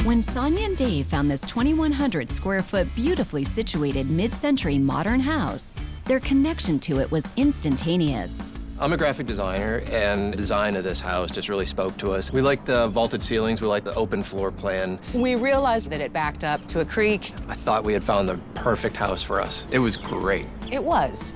When Sonia and Dave found this 2,100 square foot beautifully situated mid-century modern house, their connection to it was instantaneous. I'm a graphic designer, and the design of this house just really spoke to us. We like the vaulted ceilings, we like the open floor plan. We realized that it backed up to a creek. I thought we had found the perfect house for us. It was great. It was.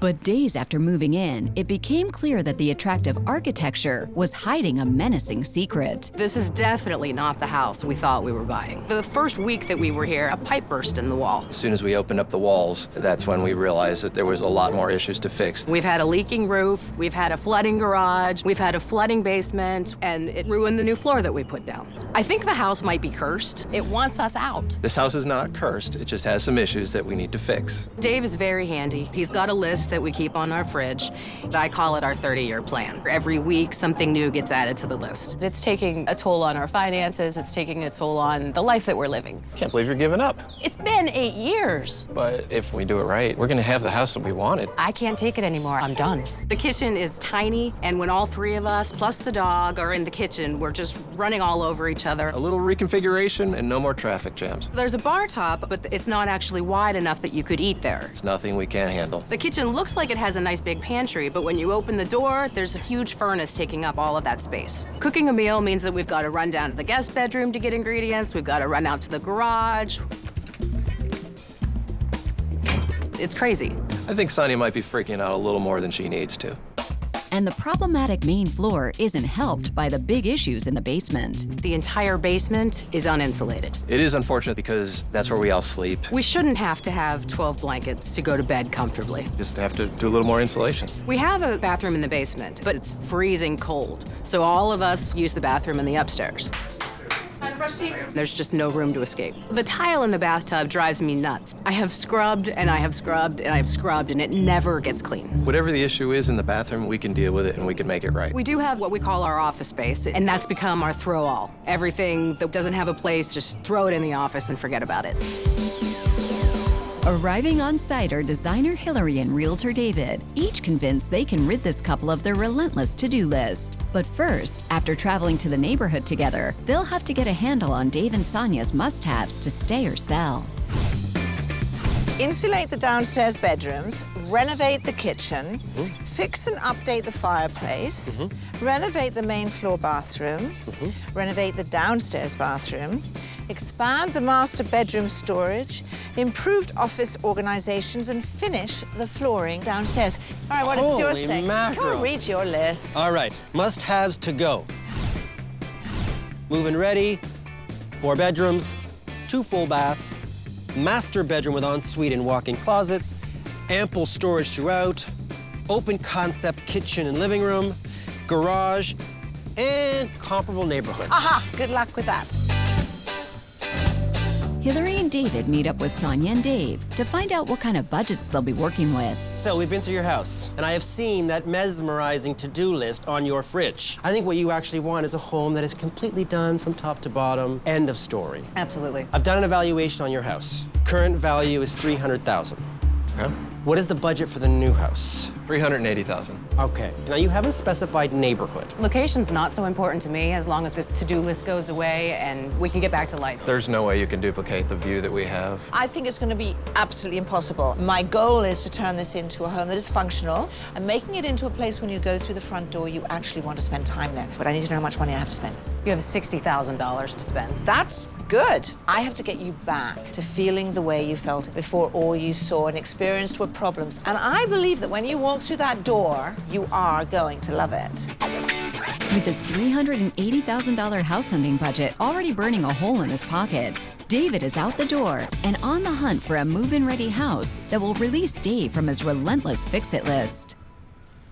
But days after moving in, it became clear that the attractive architecture was hiding a menacing secret. This is definitely not the house we thought we were buying. The first week that we were here, a pipe burst in the wall. As soon as we opened up the walls, that's when we realized that there was a lot more issues to fix. We've had a leaking roof, we've had a flooding garage, we've had a flooding basement, and it ruined the new floor that we put down. I think the house might be cursed. It wants us out. This house is not cursed, it just has some issues that we need to fix. Dave is very handy. He's got a list that we keep on our fridge. I call it our 30-year plan. Every week, something new gets added to the list. It's taking a toll on our finances. It's taking a toll on the life that we're living. Can't believe you're giving up. It's been 8 years. But if we do it right, we're gonna have the house that we wanted. I can't take it anymore. I'm done. The kitchen is tiny, and when all three of us, plus the dog, are in the kitchen, we're just running all over each other. A little reconfiguration and no more traffic jams. There's a bar top, but it's not actually wide enough that you could eat there. It's nothing we can't handle. The kitchen looks like it has a nice big pantry, but when you open the door, there's a huge furnace taking up all of that space. Cooking a meal means that we've got to run down to the guest bedroom to get ingredients. We've got to run out to the garage. It's crazy. I think Sonia might be freaking out a little more than she needs to. And the problematic main floor isn't helped by the big issues in the basement. The entire basement is uninsulated. It is unfortunate because that's where we all sleep. We shouldn't have to have 12 blankets to go to bed comfortably. Just have to do a little more insulation. We have a bathroom in the basement, but it's freezing cold. So all of us use the bathroom in the upstairs. There's just no room to escape. The tile in the bathtub drives me nuts. I have scrubbed, and I have scrubbed, and I have scrubbed, and it never gets clean. Whatever the issue is in the bathroom, we can deal with it and we can make it right. We do have what we call our office space, and that's become our throw-all. Everything that doesn't have a place, just throw it in the office and forget about it. Arriving on site are designer Hilary and Realtor David, each convinced they can rid this couple of their relentless to-do list. But first, after traveling to the neighborhood together, they'll have to get a handle on Dave and Sonia's must-haves to stay or sell. Insulate the downstairs bedrooms, renovate the kitchen, fix and update the fireplace, renovate the main floor bathroom, renovate the downstairs bathroom, expand the master bedroom storage, improved office organizations, and finish the flooring downstairs. All right, what does yours say? Mackerel. Come on, read your list. All right, must-haves to go. Move-in ready, 4 bedrooms, 2 full baths, master bedroom with ensuite and walk-in closets, ample storage throughout, open concept kitchen and living room, garage, and comparable neighborhood. Aha, good luck with that. Hilary and David meet up with Sonia and Dave to find out what kind of budgets they'll be working with. So we've been through your house, and I have seen that mesmerizing to-do list on your fridge. I think what you actually want is a home that is completely done from top to bottom, end of story. Absolutely. I've done an evaluation on your house. Current value is $300,000. Okay. What is the budget for the new house? $380,000. Okay. Now, you haven't specified neighborhood. Location's not so important to me as long as this to-do list goes away and we can get back to life. There's no way you can duplicate the view that we have. I think it's going to be absolutely impossible. My goal is to turn this into a home that is functional and making it into a place when you go through the front door, you actually want to spend time there. But I need to know how much money I have to spend. You have $60,000 to spend. That's good. I have to get you back to feeling the way you felt before all you saw and experienced were problems. And I believe that when you walk through that door, you are going to love it. With his $380,000 house hunting budget already burning a hole in his pocket, David is out the door and on the hunt for a move-in ready house that will release Dave from his relentless fix-it list.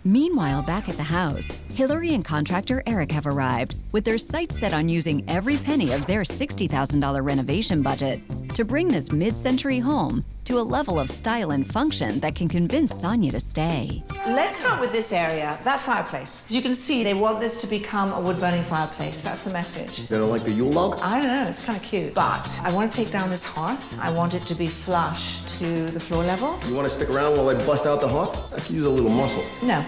Meanwhile, back at the house, Hilary and contractor Eric have arrived with their sights set on using every penny of their $60,000 renovation budget to bring this mid-century home to a level of style and function that can convince Sonia to stay. Let's start with this area, that fireplace. As you can see, they want this to become a wood-burning fireplace. That's the message. They don't like the Yule log? I don't know, it's kind of cute. But I want to take down this hearth. I want it to be flush to the floor level. You want to stick around while I bust out the hearth? I could use a little muscle. No.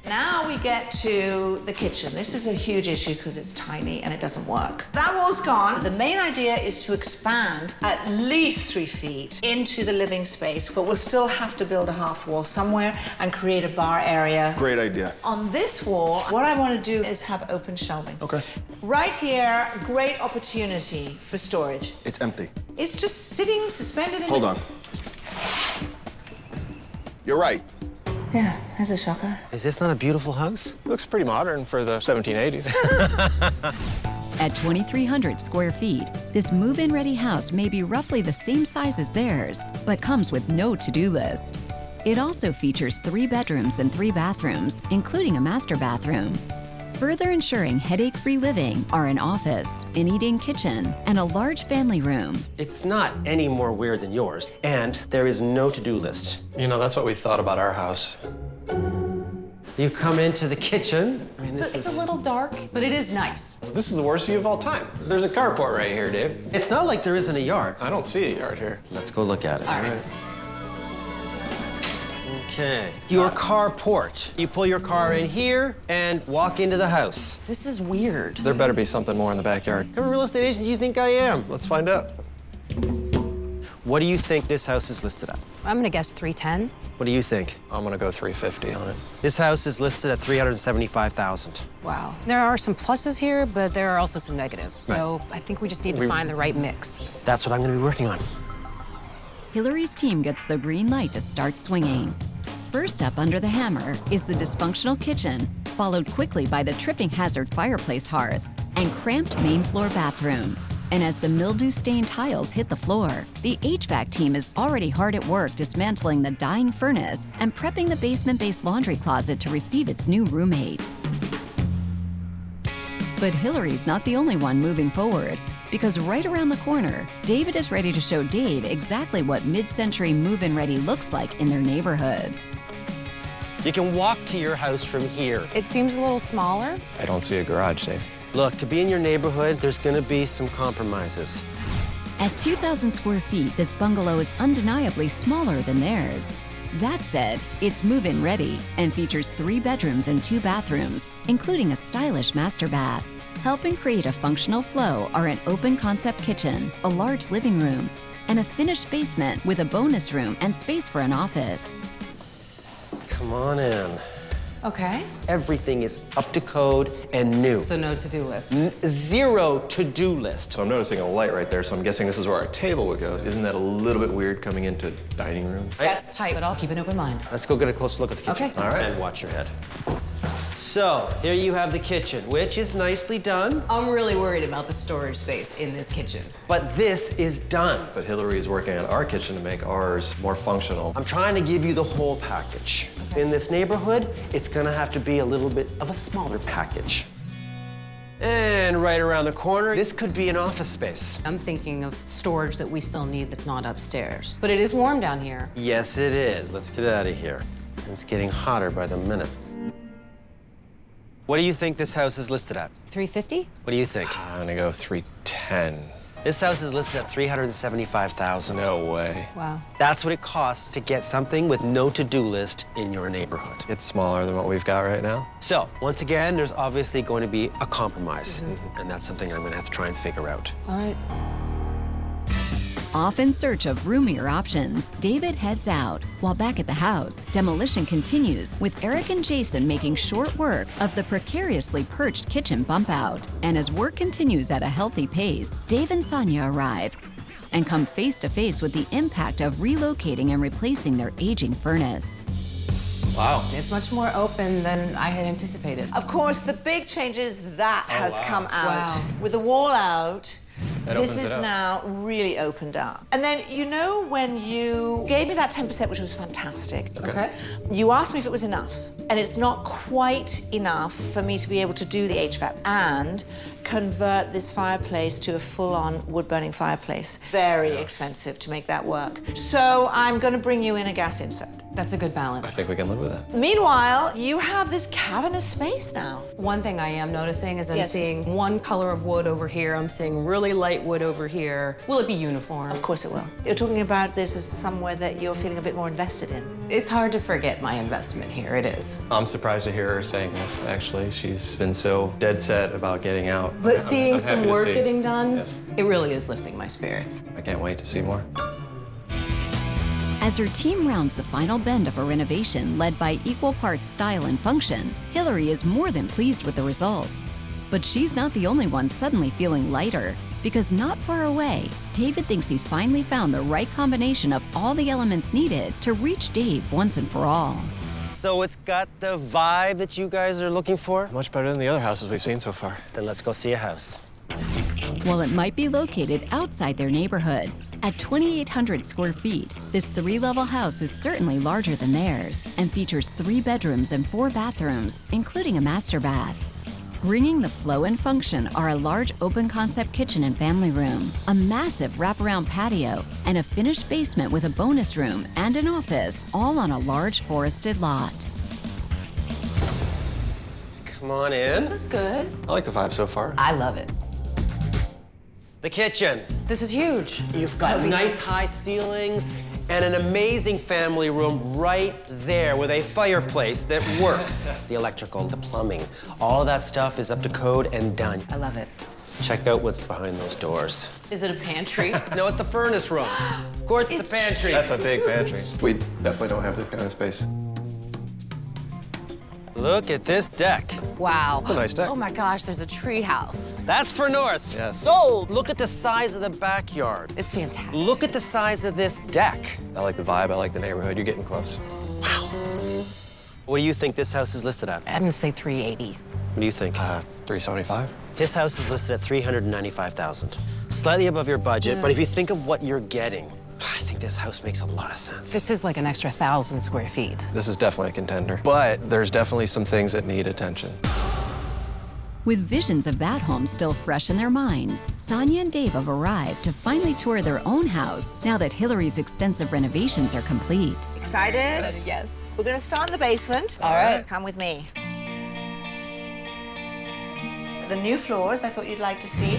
Now we get to the kitchen. This is a huge issue because it's tiny and it doesn't work. That wall's gone. The main idea is to expand at least 3 feet into the living space, but we'll still have to build a half wall somewhere and create a bar area. Great idea. On this wall, what I want to do is have open shelving. Okay. Right here, great opportunity for storage. It's empty. It's just sitting suspended in... Hold on. You're right. Yeah, that's a shocker. Is this not a beautiful house? Looks pretty modern for the 1780s. At 2,300 square feet, this move-in ready house may be roughly the same size as theirs, but comes with no to-do list. It also features 3 bedrooms and 3 bathrooms, including a master bathroom. Further ensuring headache-free living are an office, an eat-in kitchen, and a large family room. It's not any more weird than yours, and there is no to-do list. You know, that's what we thought about our house. You come into the kitchen. I mean, It's a little dark, but it is nice. This is the worst view of all time. There's a carport right here, Dave. It's not like there isn't a yard. I don't see a yard here. Let's go look at it. All right. Okay. Your carport. You pull your car in here and walk into the house. This is weird. There better be something more in the backyard. What kind of real estate agent do you think I am? Let's find out. What do you think this house is listed at? I'm gonna guess 310. What do you think? I'm gonna go 350 on it. This house is listed at $375,000. Wow. There are some pluses here, but there are also some negatives. So I think we just need to find the right mix. That's what I'm gonna be working on. Hilary's team gets the green light to start swinging. First up under the hammer is the dysfunctional kitchen, followed quickly by the tripping hazard fireplace hearth and cramped main floor bathroom. And as the mildew-stained tiles hit the floor, the HVAC team is already hard at work dismantling the dying furnace and prepping the basement-based laundry closet to receive its new roommate. But Hilary's not the only one moving forward, because right around the corner, David is ready to show Dave exactly what mid-century move-in ready looks like in their neighborhood. You can walk to your house from here. It seems a little smaller. I don't see a garage, Dave. Look, to be in your neighborhood, there's gonna be some compromises. At 2,000 square feet, this bungalow is undeniably smaller than theirs. That said, it's move-in ready and features 3 bedrooms and 2 bathrooms, including a stylish master bath. Helping create a functional flow are an open concept kitchen, a large living room, and a finished basement with a bonus room and space for an office. Come on in. Okay. Everything is up to code and new. So no to-do list. Zero to-do list. So I'm noticing a light right there, so I'm guessing this is where our table would go. Isn't that a little bit weird coming into dining room? That's tight, but I'll keep an open mind. Let's go get a closer look at the kitchen. Okay. All right. And watch your head. So, here you have the kitchen, which is nicely done, I'm really worried about the storage space in this kitchen. but this is done. But Hilary is working on our kitchen to make ours more functional. I'm trying to give you the whole package. In this neighborhood, it's gonna have to be a little bit of a smaller package. And right around the corner, this could be an office space. I'm thinking of storage that we still need that's not upstairs. But it is warm down here. Yes, it is. Let's get out of here. It's getting hotter by the minute. What do you think this house is listed at? 350? What do you think? I'm gonna go 310. This house is listed at $375,000. No way. Wow. That's what it costs to get something with no to-do list in your neighborhood. It's smaller than what we've got right now. So, once again, there's obviously going to be a compromise. And that's something I'm gonna have to try and figure out. All right. Off in search of roomier options, David heads out. While back at the house, demolition continues, with Eric and Jason making short work of the precariously perched kitchen bump out. And as work continues at a healthy pace, Dave and Sonia arrive and come face to face with the impact of relocating and replacing their aging furnace. Wow. It's much more open than I had anticipated. Of course, the big change is that has come out. Wow. With the wall out, That this opens it is up. now really opened up. And then, you know, when you gave me that 10%, which was fantastic, Okay. you asked me if it was enough. And it's not quite enough for me to be able to do the HVAC and convert this fireplace to a full-on wood-burning fireplace. Very expensive to make that work. So I'm going to bring you in a gas insert. That's a good I balance. think we can live with that. Meanwhile, you have this cavernous space now. One thing I am noticing is I'm Yes. seeing one color of wood over here. I'm seeing really light wood over here. Will it be uniform? Of course it will. You're talking about this as somewhere that you're feeling a bit more invested in. It's hard to forget my investment here. It is. I'm surprised to hear her saying this, actually. She's been so dead set about getting out. But seeing I'm some happy to work see. getting done, Yes. it really is lifting my spirits. I can't wait to see more. As her team rounds the final bend of a renovation led by equal parts style and function, Hilary is more than pleased with the results. But she's not the only one suddenly feeling lighter, because not far away, David thinks he's finally found the right combination of all the elements needed to reach Dave once and for all. So it's got the vibe that you guys are looking for? Much better than the other houses we've seen so far. Then let's go see a house. While it might be located outside their neighborhood, at 2,800 square feet, this 3-level house is certainly larger than theirs and features 3 bedrooms and 4 bathrooms, including a master bath. Bringing the flow and function are a large open-concept kitchen and family room, a massive wraparound patio, and a finished basement with a bonus room and an office, all on a large forested lot. Come on in. This is good. I like the vibe so far. I love it. The kitchen. This is huge. You've got nice high ceilings and an amazing family room right there with a fireplace that works. The electrical, the plumbing, all of that stuff is up to code and done. I love it. Check out what's behind those doors. Is it a pantry? No, it's the furnace room. Of course, it's a pantry. That's a big pantry. We definitely don't have this kind of space. Look at this deck. Wow. It's a nice deck. Oh my gosh, there's a tree house. That's for north. Yes. Sold. Look at the size of the backyard. It's fantastic. Look at the size of this deck. I like the vibe. I like the neighborhood. You're getting close. What do you think this house is listed at? I'm gonna say 380. What do you think? 375. This house is listed at $395,000. Slightly above your budget, but if you think of what you're getting, I think this house makes a lot of sense. This is like an extra 1,000 square feet. This is definitely a contender, but there's definitely some things that need attention. With visions of that home still fresh in their minds, Sonia and Dave have arrived to finally tour their own house now that Hilary's extensive renovations are complete. Excited? Yes. We're going to start in the basement. All right. Come with me. The new floors I thought you'd like to see.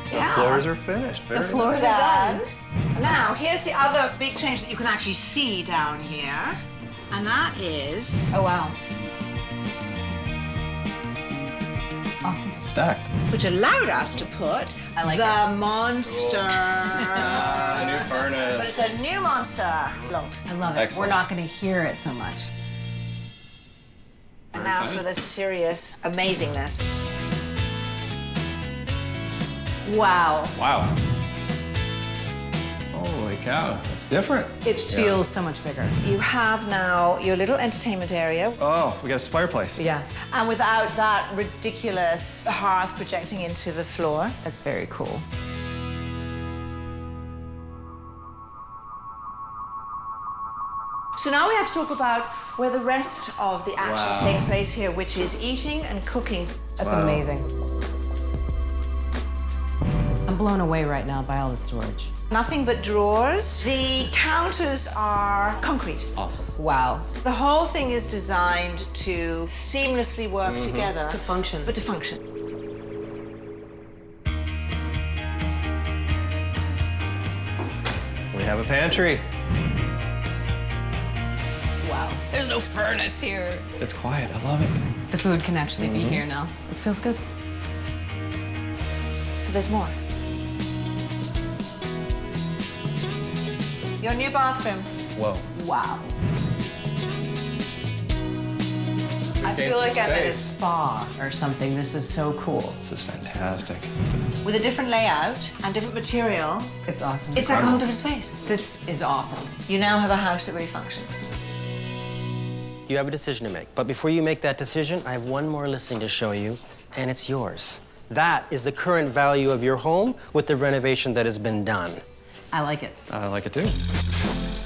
The floors are finished. The floors are done. Now, here's the other big change that you can actually see down here, and that is, Oh, wow. Awesome. Stacked. which allowed us to put I like the monster. New But furnace. it's a new monster. Logs. I love it. Excellent. We're not gonna hear it so much. And now for the serious amazingness. Wow. Wow. Holy cow, that's different. It feels so much bigger. You have now your little entertainment area, Oh, we got a fireplace. Yeah, and without that ridiculous hearth projecting into the floor. that's very cool. So now we have to talk about where the rest of the action takes place here, which is eating and cooking. That's amazing. I'm blown away right now by all the storage. Nothing but drawers. The counters are concrete. Awesome. Wow. The whole thing is designed to seamlessly work together. To function. But to function. We have a pantry. Wow. There's no furnace here. It's quiet. I love it. The food can actually be here now. It feels good. So there's more. Your new bathroom. Whoa. Wow. I Gain feel some like I'm at a space. spa or something. This is so cool. This is fantastic. With a different layout and different material. It's awesome. It's like a whole different space. This is awesome. You now have a house that really functions. You have a decision to make, but before you make that decision, I have one more listing to show you, and it's yours. That is the current value of your home with the renovation that has been done. I like it. I like it too.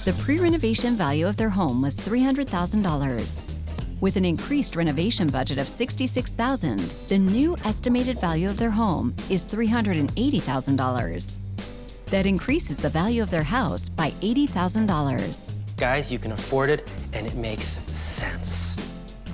The pre-renovation value of their home was $300,000. With an increased renovation budget of $66,000, the new estimated value of their home is $380,000. That increases the value of their house by $80,000. Guys, you can afford it, and it makes sense.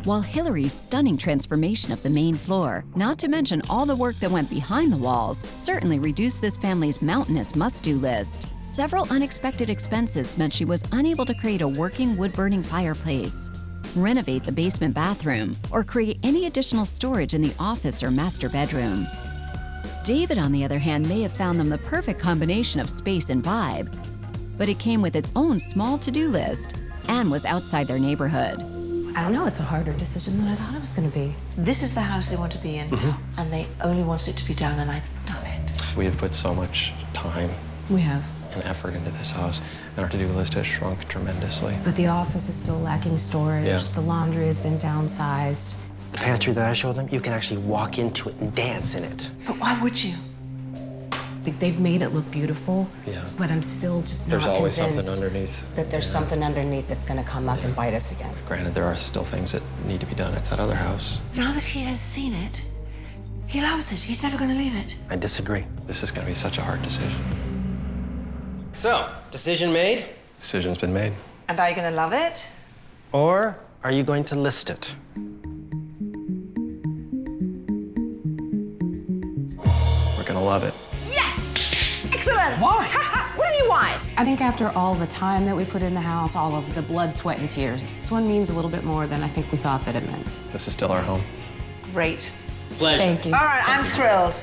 While Hilary's stunning transformation of the main floor, not to mention all the work that went behind the walls, certainly reduced this family's mountainous must-do list. Several unexpected expenses meant she was unable to create a working wood-burning fireplace, renovate the basement bathroom, or create any additional storage in the office or master bedroom. David, on the other hand, may have found them the perfect combination of space and vibe, but it came with its own small to-do list and was outside their neighborhood. I don't know, it's a harder decision than I thought it was going to be. This is the house they want to be in, and they only wanted it to be done, and I've done it. We have put so much time We have. and effort into this house, and our to-do list has shrunk tremendously. But the office is still lacking storage. Yeah. The laundry has been downsized. The pantry that I showed them, you can actually walk into it and dance in it. But why would you? They've made it look beautiful, Yeah. but I'm still just There's not always convinced something underneath. that there's something underneath that's going to come up and bite us again. Granted, there are still things that need to be done at that other house. Now that he has seen it, he loves it. He's never going to leave it. I disagree. This is going to be such a hard decision. So, decision made? Decision's been made. And are you going to love it? Or are you going to list it? We're going to love it. Yes! Excellent! Why? What do you mean why? I think after all the time that we put in the house, all of the blood, sweat, and tears, this one means a little bit more than I think we thought that it meant. This is still our home. Great. Pleasure. Thank you. All right, I'm thrilled.